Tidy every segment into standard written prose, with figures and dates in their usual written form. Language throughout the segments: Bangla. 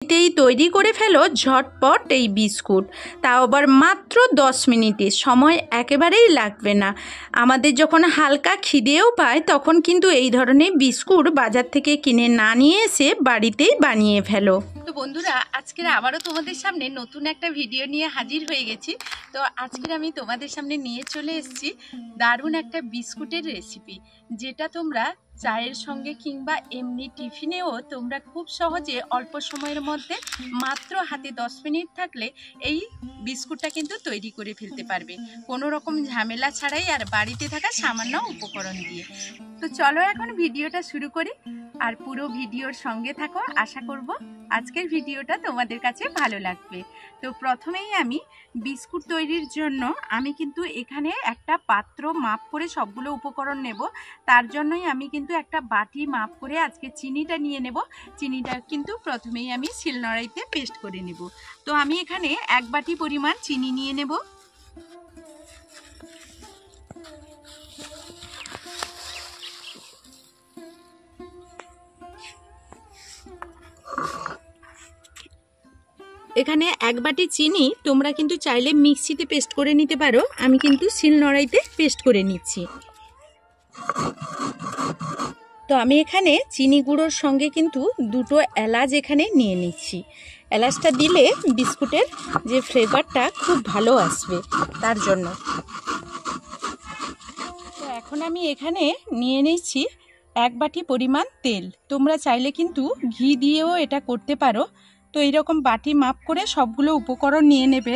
বাড়িতেই তৈরি করে ফেলো ঝটপট এই বিস্কুট, তাও আবার মাত্র 10 মিনিটে। সময় একেবারেই লাগবে না। আমাদের যখন হালকা খিদেও পায় তখন কিন্তু এই ধরনের বিস্কুট বাজার থেকে কিনে না নিয়ে এসে বাড়িতেই বানিয়ে ফেলো। তো বন্ধুরা, আজকের আবারও তোমাদের সামনে নতুন একটা ভিডিও নিয়ে হাজির হয়ে গেছি। তো আজকের আমি তোমাদের সামনে নিয়ে চলে এসেছি দারুণ একটা বিস্কুটের রেসিপি, যেটা তোমরা চায়ের সঙ্গে কিংবা এমনি টিফিনেও তোমরা খুব সহজে অল্প সময়ের মধ্যে মাত্র হাতে 10 মিনিট থাকলে এই বিস্কুটটা কিন্তু তৈরি করে ফেলতে পারবে, কোনো রকম ঝামেলা ছাড়াই আর বাড়িতে থাকা সামান্য উপকরণ দিয়ে। তো চলো এখন ভিডিওটা শুরু করি, আর পুরো ভিডিওর সঙ্গে থাকো। আশা করব আজকের ভিডিওটা তোমাদের কাছে ভালো লাগবে। তো প্রথমেই আমি বিস্কুট তৈরির জন্য আমি কিন্তু এখানে একটা পাত্র মাপ করে সবগুলো উপকরণ নেব। তার জন্যই আমি কিন্তু একটা বাটি মাপ করে আজকে চিনিটা নিয়ে নেব। চিনিটা কিন্তু প্রথমেই আমি শিলনোড়াইতে পেস্ট করে নেব। তো আমি এখানে 1 বাটি পরিমাণ চিনি নিয়ে নেব। এখানে 1 বাটি চিনি তোমরা কিন্তু চাইলে মিক্সিতে পেস্ট করে নিতে পারো, আমি কিন্তু শিলনোড়াইতে পেস্ট করে নিচ্ছি। তো আমি এখানে চিনি গুঁড়োর সঙ্গে কিন্তু 2টো এলাচ এখানে নিয়ে নিচ্ছি। এলাচটা দিলে বিস্কুটের যে ফ্লেভারটা খুব ভালো আসবে, তার জন্য। তো এখন আমি এখানে নিয়ে নিচ্ছি 1 বাটি পরিমাণ তেল। তোমরা চাইলে কিন্তু ঘি দিয়েও এটা করতে পারো। তো এইরকম বাটি মাপ করে সবগুলো উপকরণ নিয়ে নেবে।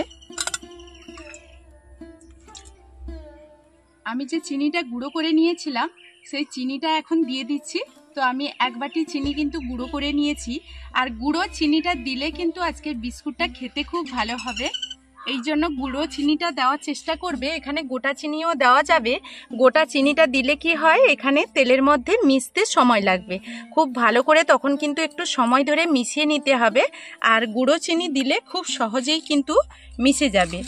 আমি যে চিনিটা গুঁড়ো করে নিয়েছিলাম সেই চিনিটা এখন দিয়ে দিচ্ছি। তো আমি 1 বাটি চিনি কিন্তু গুঁড়ো করে নিয়েছি, আর গুঁড়ো চিনিটা দিলে কিন্তু আজকের বিস্কুটটা খেতে খুব ভালো হবে। এই জন্য গুঁড়ো চিনিটা দেওয়ার চেষ্টা করবে। এখানে গোটা চিনিও দেওয়া যাবে। গোটা চিনিটা দিলে কি হয়, এখানে তেলের মধ্যে মিশতে সময় লাগবে খুব ভালো করে, তখন কিন্তু একটু সময় ধরে মিশিয়ে নিতে হবে। আর গুঁড়ো চিনি দিলে খুব সহজেই কিন্তু মিশে যাবে।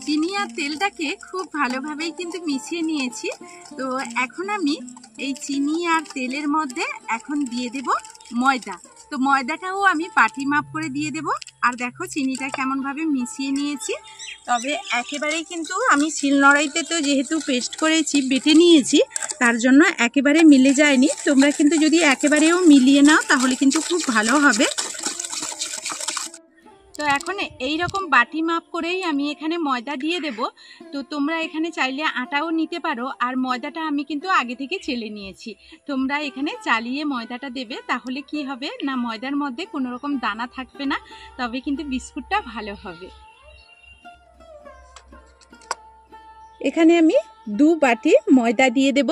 চিনি আর তেলটাকে খুব ভালোভাবেই কিন্তু মিশিয়ে নিয়েছি। তো এখন আমি এই চিনি আর তেলের মধ্যে এখন দিয়ে দেব ময়দা। তো ময়দাটাও আমি বাটি মাপ করে দিয়ে দেব। আর দেখো চিনিটা কেমনভাবে মিশিয়ে নিয়েছি। তবে একেবারেই কিন্তু আমি শিলনোড়াইতে তো যেহেতু পেস্ট করেছি, বেটে নিয়েছি, তার জন্য একেবারে মিলে যায়নি। তোমরা কিন্তু যদি একেবারেও মিলিয়ে নাও তাহলে কিন্তু খুব ভালো হবে। তো এখন এই রকম বাটি মাপ করেই আমি এখানে ময়দা দিয়ে দেব। তো তোমরা এখানে চাইলে আটাও নিতে পারো। আর ময়দাটা আমি কিন্তু আগে থেকে চেলে নিয়েছি। তোমরা এখানে চালিয়ে ময়দাটা দেবে, তাহলে কি হবে না, ময়দার মধ্যে কোনো রকম দানা থাকবে না, তবে কিন্তু বিস্কুটটা ভালো হবে। এখানে আমি 2 বাটি ময়দা দিয়ে দেব।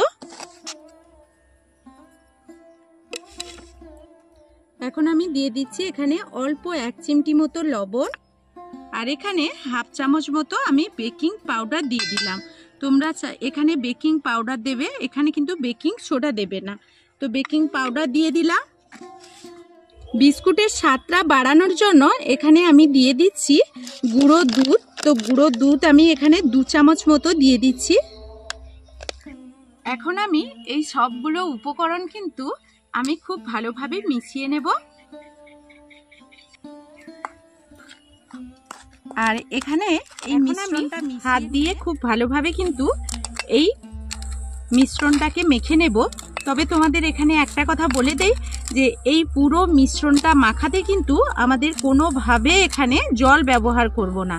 এখন আমি দিয়ে দিচ্ছি এখানে অল্প 1 চিমটি মতো লবণ, আর এখানে 1/2 চামচ মতো আমি বেকিং পাউডার দিয়ে দিলাম। তোমরা এখানে বেকিং পাউডার দেবে, এখানে কিন্তু বেকিং সোডা দেবে না। তো বেকিং পাউডার দিয়ে দিলাম। বিস্কুটের স্বাদটা বাড়ানোর জন্য এখানে আমি দিয়ে দিচ্ছি গুঁড়ো দুধ। তো গুঁড়ো দুধ আমি এখানে 2 চামচ মতো দিয়ে দিচ্ছি। এখন আমি এই সবগুলো উপকরণ কিন্তু আমি খুব ভালোভাবে মিশিয়ে নেব। আর এখানে এই মিশ্রণটা হাত দিয়ে খুব ভালোভাবে কিন্তু এই মিশ্রণটাকে মেখে নেব। তবে তোমাদের এখানে একটা কথা বলে দেই, যে এই পুরো মিশ্রণটা মাখাতে কিন্তু আমাদের কোনোভাবে এখানে জল ব্যবহার করব না।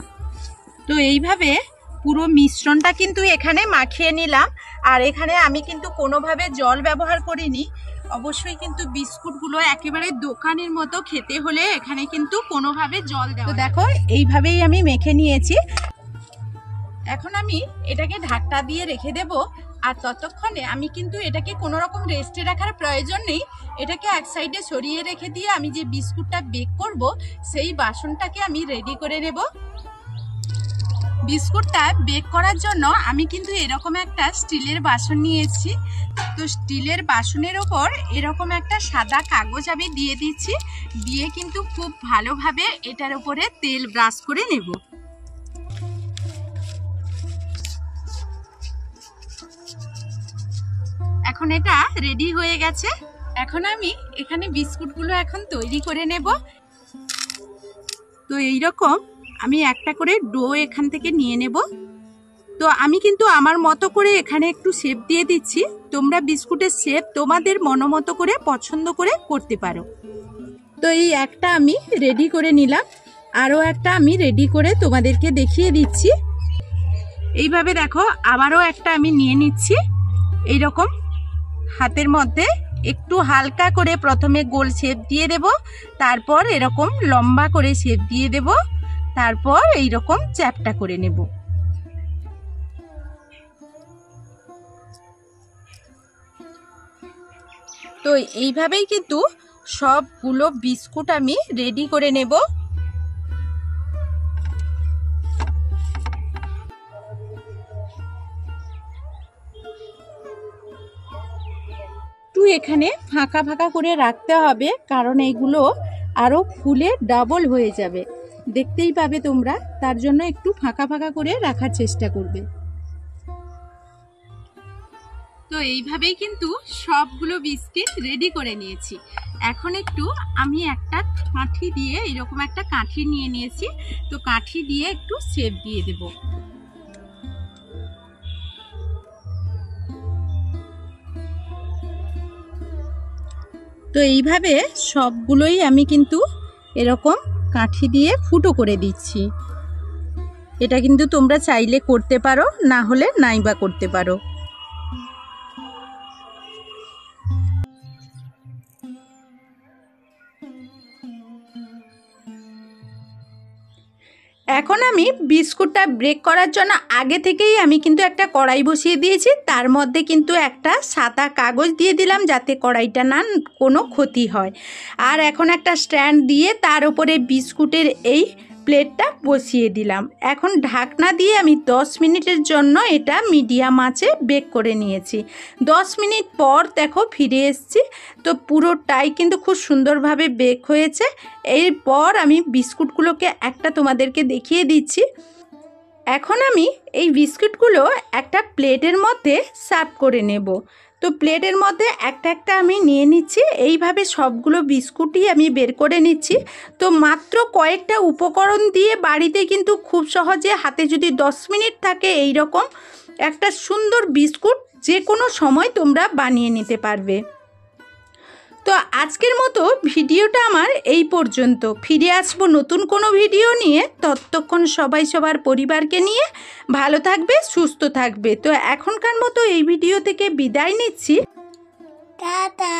তো এইভাবে পুরো মিশ্রণটা কিন্তু এখানে মাখিয়ে নিলাম। আর এখানে আমি কিন্তু কোনোভাবে জল ব্যবহার করিনি। অবশ্যই কিন্তু বিস্কুটগুলো একেবারে দোকানের মতো খেতে হলে এখানে কিন্তু কোনোভাবে জল দেওয়া। তো দেখো এইভাবেই আমি মেখে নিয়েছি। এখন আমি এটাকে ঢাকনা দিয়ে রেখে দেব। আর ততক্ষণে আমি কিন্তু এটাকে কোনো রকম রেস্টে রাখার প্রয়োজন নেই। এটাকে এক সাইডে সরিয়ে রেখে দিয়ে আমি যে বিস্কুটটা বেক করব সেই বাসনটাকে আমি রেডি করে নেব। বিস্কুটটা বেক করার জন্য আমি কিন্তু এরকম একটা স্টিলের বাসন নিয়েছি। তো স্টিলের বাসনের ওপর এরকম একটা সাদা কাগজ আমি দিয়ে দিচ্ছি। দিয়ে কিন্তু খুব ভালোভাবে এটার উপরে তেল ব্রাশ করে নেব। এখন এটা রেডি হয়ে গেছে। এখন আমি এখানে বিস্কুটগুলো এখন তৈরি করে নেব। তো এইরকম আমি একটা করে ডো এখান থেকে নিয়ে নেব। তো আমি কিন্তু আমার মতো করে এখানে একটু শেপ দিয়ে দিচ্ছি। তোমরা বিস্কুটের শেপ তোমাদের মনোমতো করে পছন্দ করে করতে পারো। তো এই একটা আমি রেডি করে নিলাম, আরও একটা আমি রেডি করে তোমাদেরকে দেখিয়ে দিচ্ছি। এইভাবে দেখো, আবারও একটা আমি নিয়ে নিচ্ছি। এইরকম হাতের মধ্যে একটু হালকা করে প্রথমে গোল শেপ দিয়ে দেব, তারপর এরকম লম্বা করে শেপ দিয়ে দেব, তারপর এইরকম চ্যাপটা করে নেব। তো এইভাবেই কিন্তু সবগুলো বিস্কুট আমি রেডি করে নেব। একটু এখানে ফাঁকা ফাঁকা করে রাখতে হবে, কারণ এইগুলো আরো ফুলে ডাবল হয়ে যাবে, দেখতেই পাবে তোমরা। তার জন্য একটু ফাঁকা ফাঁকা করে রাখার চেষ্টা করবে। তো এইভাবেই কিন্তু সবগুলো বিস্কিট রেডি করে নিয়েছি। এখন একটু আমি একটা কাঠি দিয়ে, এরকম একটা কাঠি নিয়ে নিয়েছি, তো কাঠি দিয়ে একটু শেপ দিয়ে দেব। তো এইভাবে সবগুলোই আমি কিন্তু এরকম কাঠি দিয়ে ফুটো করে দিচ্ছি। এটা কিন্তু তোমরা চাইলে করতে পারো, না হলে নাইবা করতে পারো। এখন আমি বিস্কুটটা ব্রেক করার জন্য আগে থেকেই আমি কিন্তু একটা কড়াই বসিয়ে দিয়েছি। তার মধ্যে কিন্তু একটা সাদা কাগজ দিয়ে দিলাম, যাতে কড়াইটা না কোনো ক্ষতি হয়। আর এখন একটা স্ট্যান্ড দিয়ে তার উপরে বিস্কুটের এই প্লেটটা বসিয়ে দিলাম। এখন ঢাকনা দিয়ে আমি 10 মিনিটের জন্য এটা মিডিয়াম আঁচে বেক করে নিয়েছি। 10 মিনিট পর দেখো ফিরে এসেছি। তো পুরোটাই কিন্তু খুব সুন্দরভাবে বেক হয়েছে। এরপর আমি বিস্কুটগুলোকে একটা তোমাদেরকে দেখিয়ে দিচ্ছি। এখন আমি এই বিস্কুটগুলো একটা প্লেটের মধ্যে সার্ভ করে নেব। তো প্লেটের মধ্যে একটা একটা আমি নিয়ে নিচ্ছি। এইভাবে সবগুলো বিস্কুটই আমি বের করে নিচ্ছি। তো মাত্র কয়েকটা উপকরণ দিয়ে বাড়িতে কিন্তু খুব সহজে, হাতে যদি 10 মিনিট থাকে, এই রকম একটা সুন্দর বিস্কুট যে কোনো সময় তোমরা বানিয়ে নিতে পারবে। তো আজকের মতো ভিডিওটা আমার এই পর্যন্ত। ফিরে আসবো নতুন কোনো ভিডিও নিয়ে। ততক্ষণ সবাই সবার পরিবারকে নিয়ে ভালো থাকবে, সুস্থ থাকবে। তো এখনকার মতো এই ভিডিও থেকে বিদায় নিচ্ছি। টাটা।